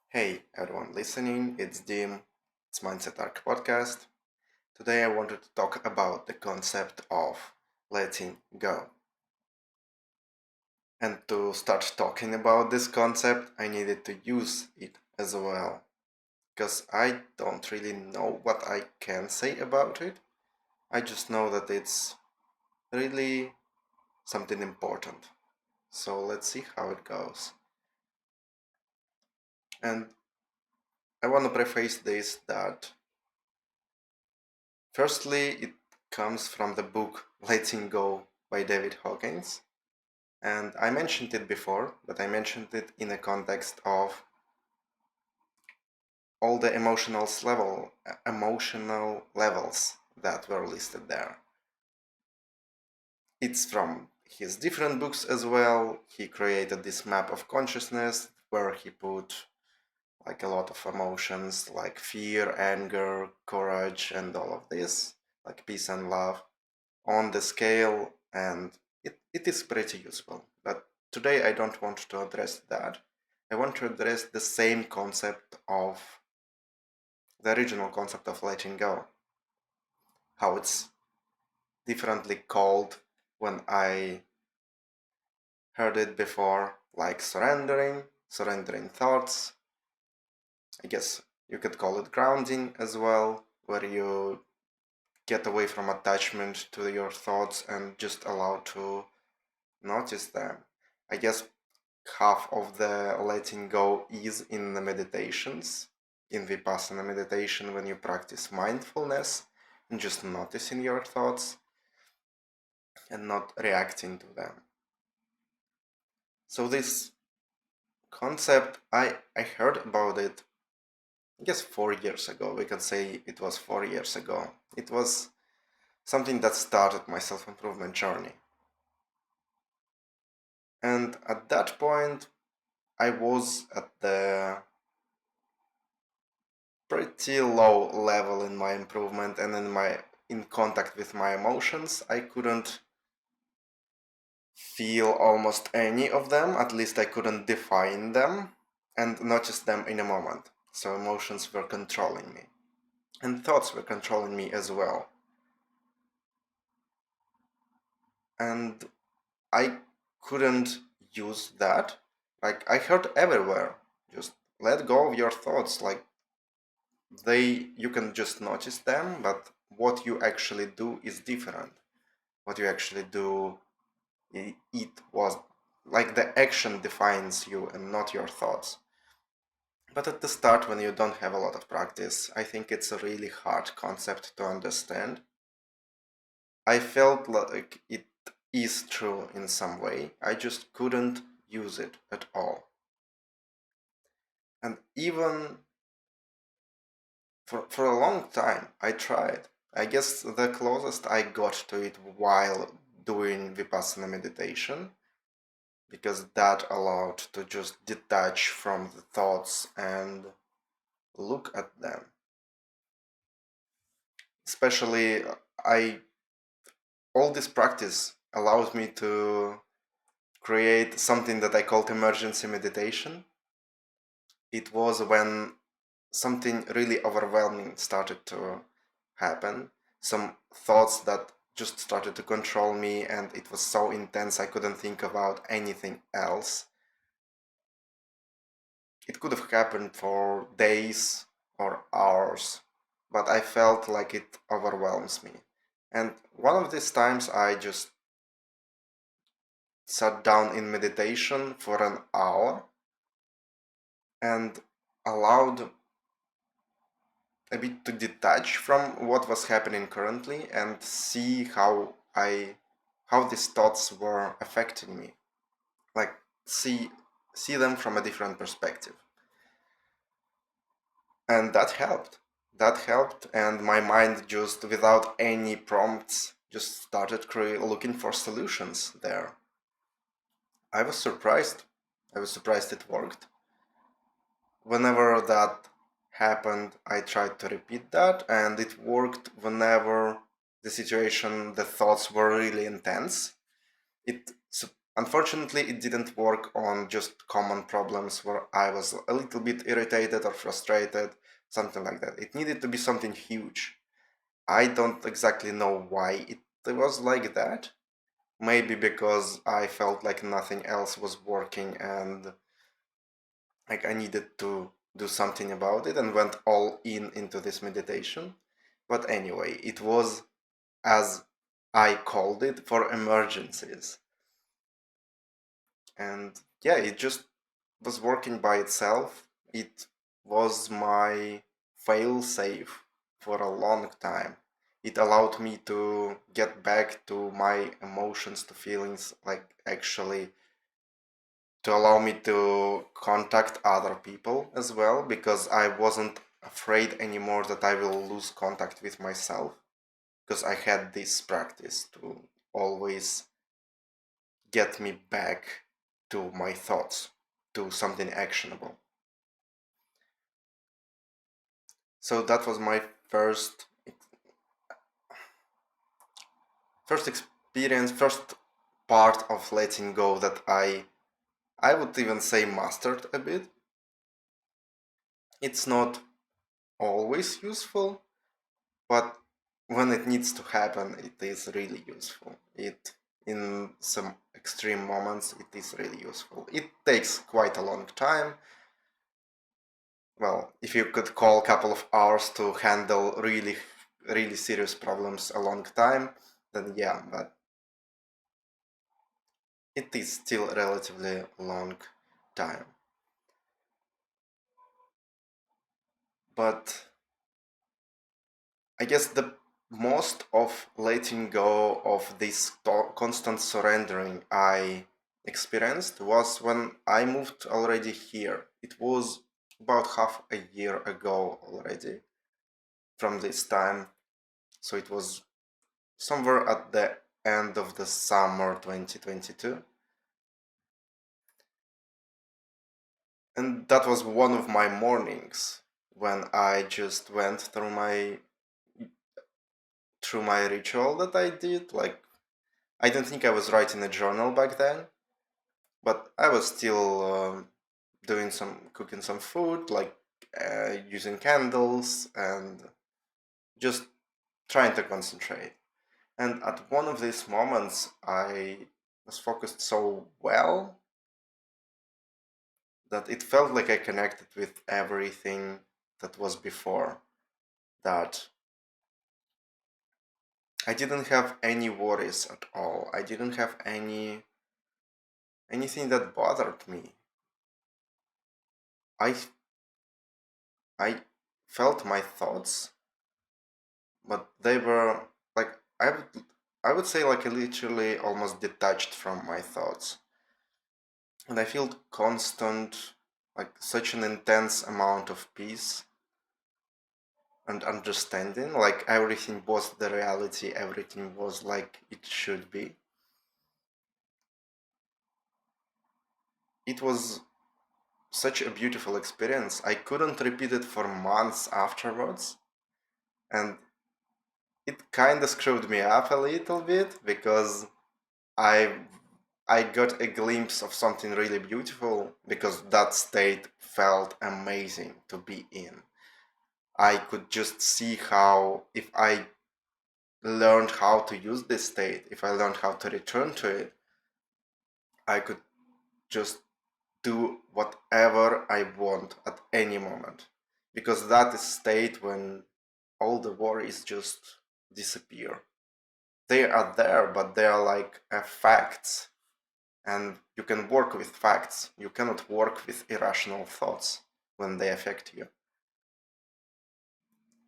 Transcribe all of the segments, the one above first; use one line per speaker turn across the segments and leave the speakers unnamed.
Hey everyone listening, it's Dim, it's Mindset Arc podcast. Today I wanted to talk about the concept of letting go. And to start talking about this concept, I needed to use it as well. Because I don't really know what I can say about it. I just know that it's really something important. So let's see how it goes. And I want to preface this that firstly, it comes from the book Letting Go by David Hawkins. And I mentioned it before, but I mentioned it in a context of all the emotional levels that were listed there. It's from his different books as well. He created this map of consciousness where he put like a lot of emotions like fear, anger, courage, and all of this, like peace and love on the scale, and it is pretty useful. But today I don't want to address that. I want to address the same concept of the original concept of letting go, how it's differently called when I heard it before, like surrendering thoughts. I guess you could call it grounding as well, where you get away from attachment to your thoughts and just allow to notice them. I guess half of the letting go is in the meditations, in Vipassana meditation, when you practice mindfulness and just noticing your thoughts and not reacting to them. So this concept, I heard about it, I guess 4 years ago. We can say it was 4 years ago. It was something that started my self-improvement journey. And at that point, I was at the pretty low level in my improvement and in contact with my emotions. I couldn't feel almost any of them, at least I couldn't define them and notice them in a moment. So emotions were controlling me and thoughts were controlling me as well. And I couldn't use that. Like I heard everywhere, just let go of your thoughts. Like you can just notice them, but what you actually do is different. What you actually do, it was like the action defines you and not your thoughts. But at the start, when you don't have a lot of practice, I think it's a really hard concept to understand. I felt like it is true in some way, I just couldn't use it at all. And even for a long time, I tried. I guess the closest I got to it while doing Vipassana meditation, because that allowed to just detach from the thoughts and look at them. Especially, I all this practice allows me to create something that I called emergency meditation. It was when something really overwhelming started to happen, some thoughts that just started to control me, and it was so intense I couldn't think about anything else. It could have happened for days or hours, but I felt like it overwhelms me. And one of these times I just sat down in meditation for an hour and allowed a bit to detach from what was happening currently and see how these thoughts were affecting me. Like see them from a different perspective. And that helped, and my mind just without any prompts just started looking for solutions there. I was surprised it worked. Whenever that happened, I tried to repeat that, and it worked whenever the thoughts were really intense. It Unfortunately, it didn't work on just common problems where I was a little bit irritated or frustrated, something like that. It needed to be something huge. I don't exactly know why it was like that. Maybe because I felt like nothing else was working and like I needed to do something about it and went all in into this meditation. But anyway, it was, as I called it, for emergencies. And yeah, it just was working by itself. It was my fail safe for a long time. It allowed me to get back to my emotions, to feelings, like actually to allow me to contact other people as well, because I wasn't afraid anymore that I will lose contact with myself, because I had this practice to always get me back to my thoughts, to something actionable. So that was my first experience, first part of letting go that I would even say mastered a bit. It's not always useful, but when it needs to happen, it is really useful. It in some extreme moments, it is really useful. It takes quite a long time. Well, if you could call a couple of hours to handle really serious problems a long time, then yeah, but it is still a relatively long time. But I guess the most of letting go of this constant surrendering I experienced was when I moved already here. It was about half a year ago already from this time. So it was somewhere at the end of the summer 2022. And that was one of my mornings when I just went through my ritual that I did. Like, I don't think I was writing a journal back then, but I was still doing some cooking some food, like using candles and just trying to concentrate. And at one of these moments, I was focused so well that it felt like I connected with everything that was before. That I didn't have any worries at all. I didn't have anything that bothered me. I I felt my thoughts, but they were like I would say like literally almost detached from my thoughts. And I feel constant, like such an intense amount of peace and understanding, like everything was the reality, everything was like it should be. It was such a beautiful experience. I couldn't repeat it for months afterwards, and it kind of screwed me up a little bit because I I got a glimpse of something really beautiful because that state felt amazing to be in. I could just see how if I learned how to use this state, if I learned how to return to it, I could just do whatever I want at any moment. Because that is state when all the worries just disappear. They are there, but they are like facts. And you can work with facts. You cannot work with irrational thoughts when they affect you.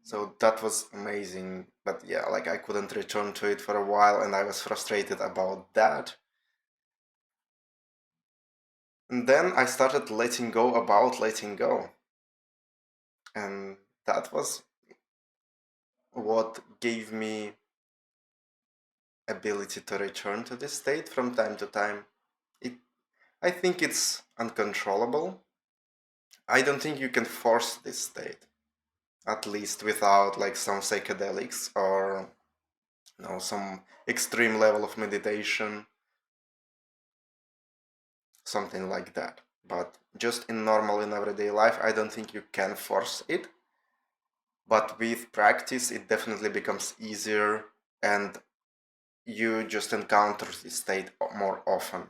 So that was amazing. But yeah, like I couldn't return to it for a while and I was frustrated about that. And then I started letting go about letting go. And that was what gave me ability to return to this state from time to time. It I think it's uncontrollable. I don't think you can force this state, at least without like some psychedelics or some extreme level of meditation. something like that. But just in normal, in everyday life, I don't think you can force it. But with practice, it definitely becomes easier, and you just encounter this state more often.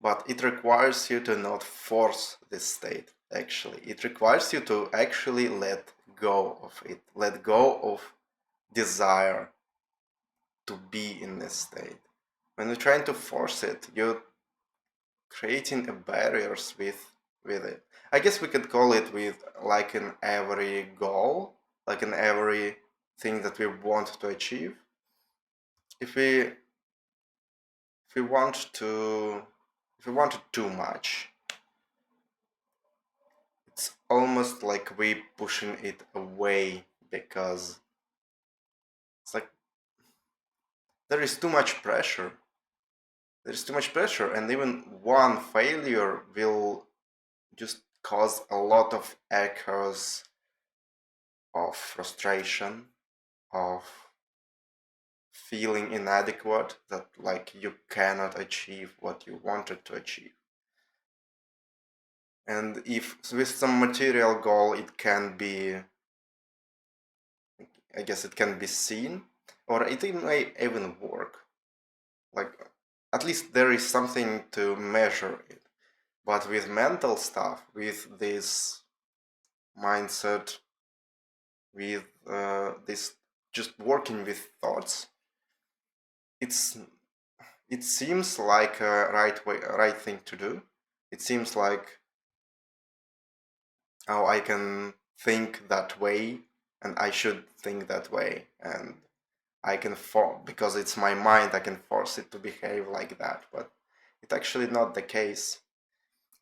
But it requires you to not force this state, actually. It requires you to actually let go of it, let go of desire to be in this state. When you're trying to force it, you're creating barriers with it. I guess we could call it with like in every goal, like in every thing that we want to achieve. If we want to if we want it too much, it's almost like we pushing it away because it's like there is too much pressure. There's too much pressure, and even one failure will just cause a lot of echoes of frustration, of feeling inadequate, that like you cannot achieve what you wanted to achieve. And if with some material goal it can be, I guess it can be seen, or it may even work. Like at least there is something to measure it. But with mental stuff, with this mindset, with this just working with thoughts, it's it seems like a right thing to do. It seems like, oh, I can think that way, and I should think that way, and I can because it's my mind, I can force it to behave like that. But it's actually not the case.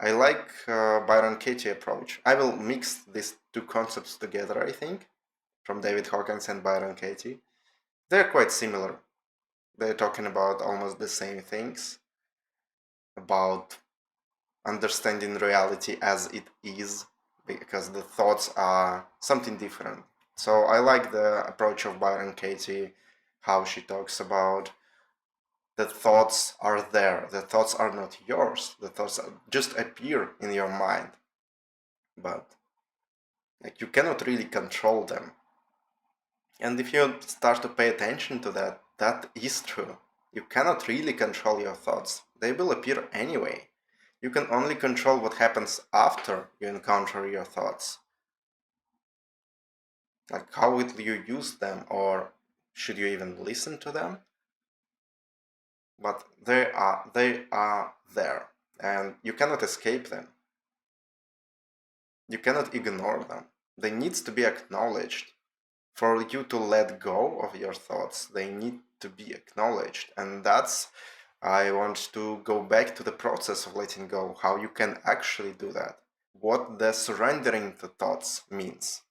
I like Byron Katie approach. I will mix these two concepts together, I think, from David Hawkins and Byron Katie. They're quite similar. They're talking about almost the same things, about understanding reality as it is, because the thoughts are something different. So I like the approach of Byron Katie, how she talks about the thoughts are there. The thoughts are not yours. The thoughts just appear in your mind, but like you cannot really control them. And if you start to pay attention to that, that is true. You cannot really control your thoughts. They will appear anyway. You can only control what happens after you encounter your thoughts. Like how will you use them, or should you even listen to them? But they are there, and you cannot escape them. You cannot ignore them. They need to be acknowledged. For you to let go of your thoughts, they need to be acknowledged. And that's, I want to go back to the process of letting go, how you can actually do that, what the surrendering to thoughts means.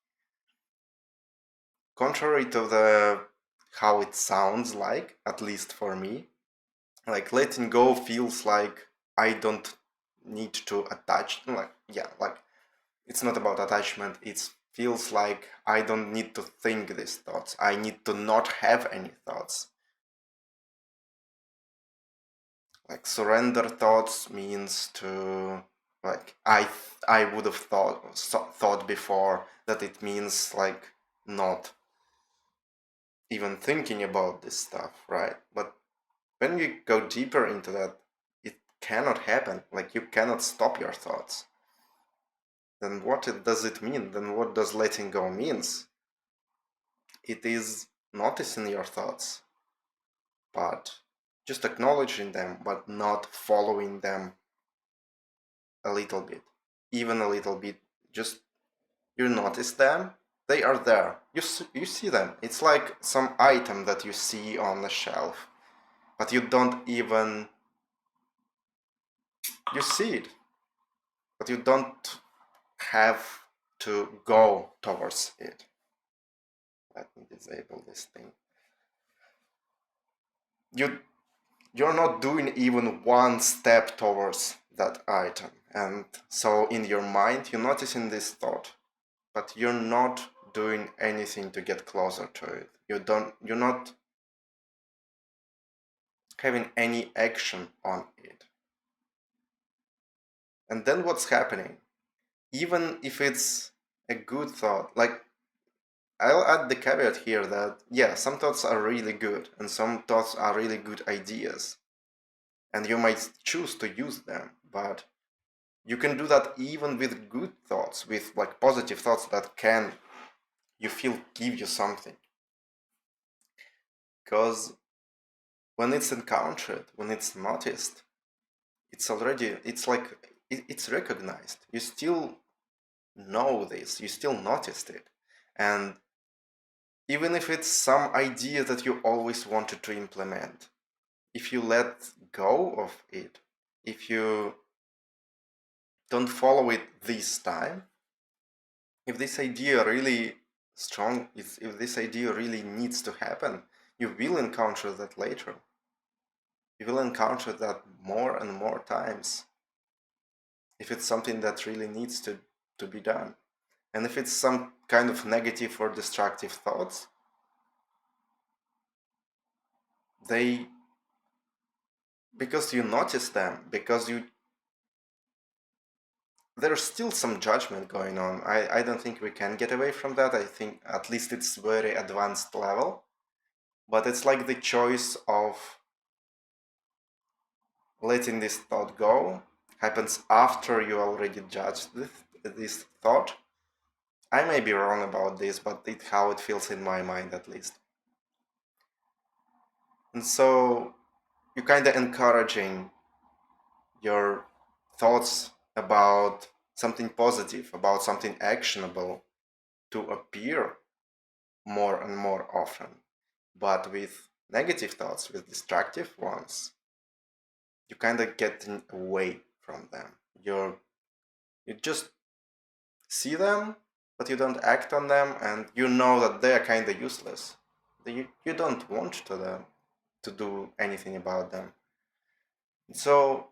Contrary to the how it sounds like, at least for me, like letting go feels like I don't need to attach, like, yeah, like it's not about attachment. It feels like I don't need to think these thoughts. I need to not have any thoughts. Like surrender thoughts means to, like, I would have thought before that it means like not even thinking about this stuff, right? But when you go deeper into that, it cannot happen. Like you cannot stop your thoughts. Then does it mean? Then what does letting go means? It is noticing your thoughts, but just acknowledging them, but not following them a little bit, even a little bit. Just you notice them, they are there. You see them. It's like some item that you see on the shelf, but you don't even, you see it, but you don't have to go towards it. Let me disable this thing. You you're not doing even one step towards that item. And so in your mind, you're noticing this thought, but you're not doing anything to get closer to it. You're not having any action on it. And then what's happening? Even if it's a good thought, like, I'll add the caveat here that, yeah, some thoughts are really good and some thoughts are really good ideas, and you might choose to use them, but you can do that even with good thoughts, with like positive thoughts that can, you feel, give you something. Because when it's encountered, when it's noticed, it's already, it's like, it's recognized. You still know this, you still noticed it. And even if it's some idea that you always wanted to implement, if you let go of it, if you don't follow it this time, if this idea really strong, if this idea really needs to happen, you will encounter that later. You will encounter that more and more times if it's something that really needs to be done. And if it's some kind of negative or destructive thoughts, they, because you notice them, because you, there's still some judgment going on. I don't think we can get away from that. I think at least it's very advanced level, but it's like the choice of letting this thought go happens after you already judged this thought. I may be wrong about this, but it's how it feels in my mind at least. And so you're kind of encouraging your thoughts about something positive, about something actionable, to appear more and more often. But with negative thoughts, with destructive ones, you kind of getting away from them. You just see them, but you don't act on them, and you know that they are kind of useless. You don't want to do anything about them. So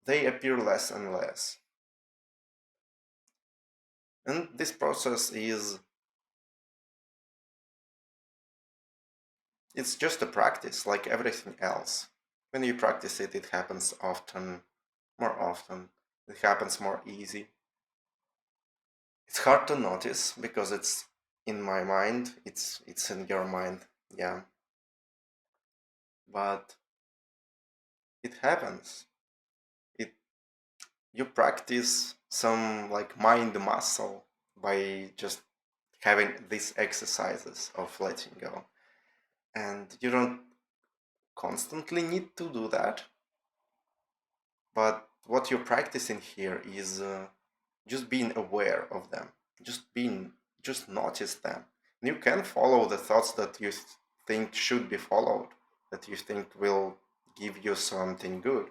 they appear less and less. And this process is, it's just a practice like everything else. When you practice it, it happens often, more often. It happens more easy. It's hard to notice because it's in my mind, it's in your mind, yeah. But it happens. It, you practice some like mind muscle by just having these exercises of letting go. And you don't constantly need to do that, but what you're practicing here is just being aware of them, just notice them. And you can follow the thoughts that you think should be followed, that you think will give you something good,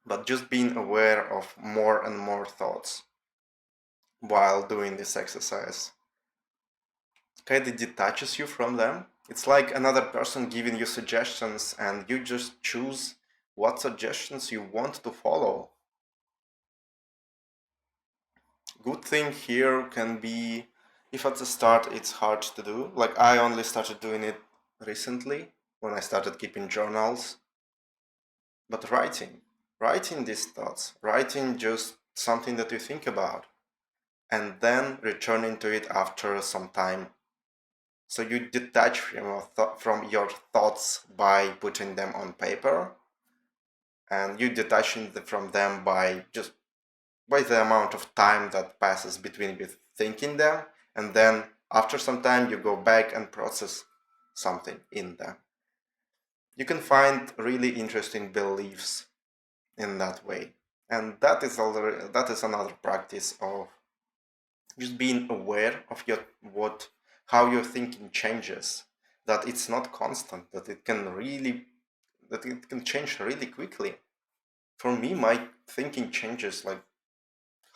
but just being aware of more and more thoughts while doing this exercise kind of detaches you from them. It's like another person giving you suggestions and you just choose what suggestions you want to follow. Good thing here can be, if at the start it's hard to do, like I only started doing it recently when I started keeping journals, but writing these thoughts, writing just something that you think about, and then returning to it after some time. So you detach from your thoughts by putting them on paper, and you detaching from them by just by the amount of time that passes between you thinking them, and then after some time you go back and process something in them. You can find really interesting beliefs in that way, and that is another practice of just being aware of your what how your thinking changes, that it's not constant, that it can change really quickly. For me, my thinking changes like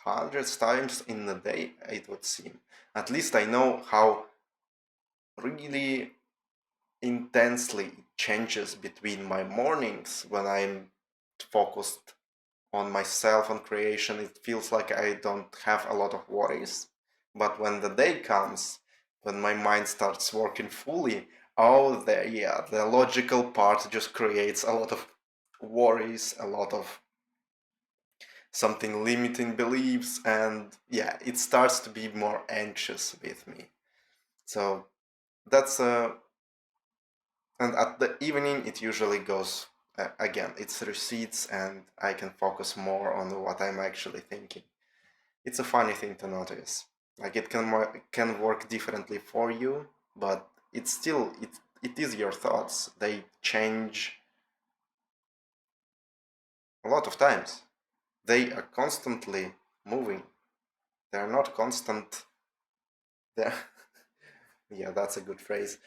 hundreds times in a day, it would seem. At least I know how really intensely it changes between my mornings when I'm focused on myself, on creation. It feels like I don't have a lot of worries. But when the day comes, when my mind starts working fully, Oh, the logical part just creates a lot of worries, a lot of something limiting beliefs, and yeah, it starts to be more anxious with me. So that's and at the evening it usually goes again, it's receipts, and I can focus more on what I'm actually thinking. It's a funny thing to notice. Like it can work differently for you, but it's still it is your thoughts. They change a lot of times. They are constantly moving. They are not constant. They're yeah, that's a good phrase.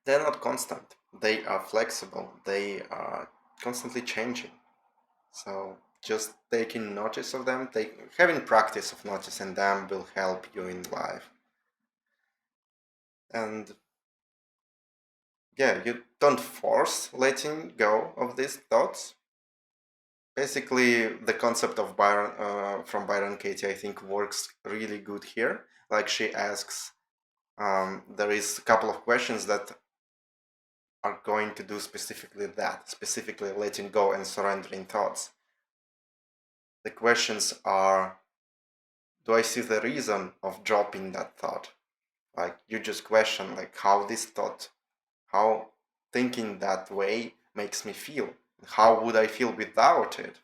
They're not constant. They are flexible. They are constantly changing. So just taking notice of them, having practice of noticing them will help you in life. And yeah, you don't force letting go of these thoughts. Basically, the concept of from Byron Katie, I think, works really good here. Like she asks, there is a couple of questions that are going to do specifically that, specifically letting go and surrendering thoughts. The questions are, do I see the reason of dropping that thought? Like you just question like how thinking that way makes me feel. How would I feel without it?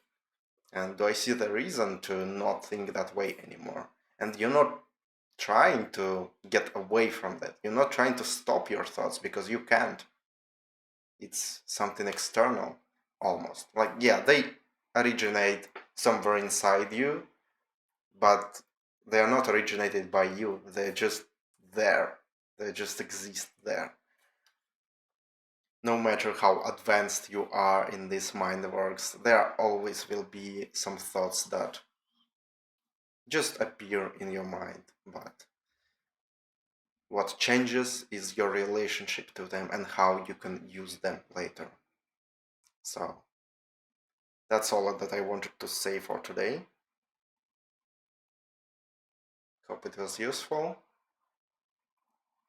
And do I see the reason to not think that way anymore? And you're not trying to get away from that. You're not trying to stop your thoughts because you can't. It's something external almost. Like, yeah, they originate somewhere inside you, but they are not originated by you. They're just there. They just exist there. No matter how advanced you are in this mind works, there always will be some thoughts that just appear in your mind. But what changes is your relationship to them and how you can use them later. So that's all that I wanted to say for today. Hope it was useful.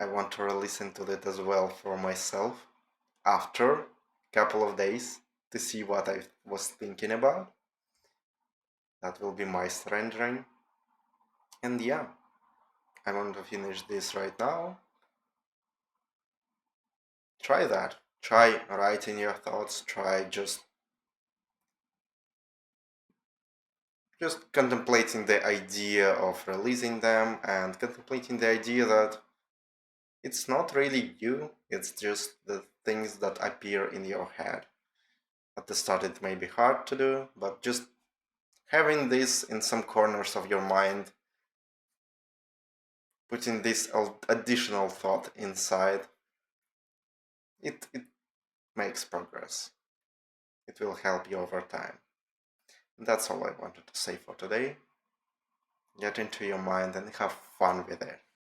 I want to listen to it as well for myself after a couple of days to see what I was thinking about. That will be my surrendering. And yeah, I want to finish this right now. Try that. Try writing your thoughts. Try just contemplating the idea of releasing them and contemplating the idea that it's not really you, it's just the things that appear in your head. At the start, it may be hard to do, but just having this in some corners of your mind, putting this additional thought inside, it makes progress. It will help you over time. That's all I wanted to say for today. Get into your mind and have fun with it.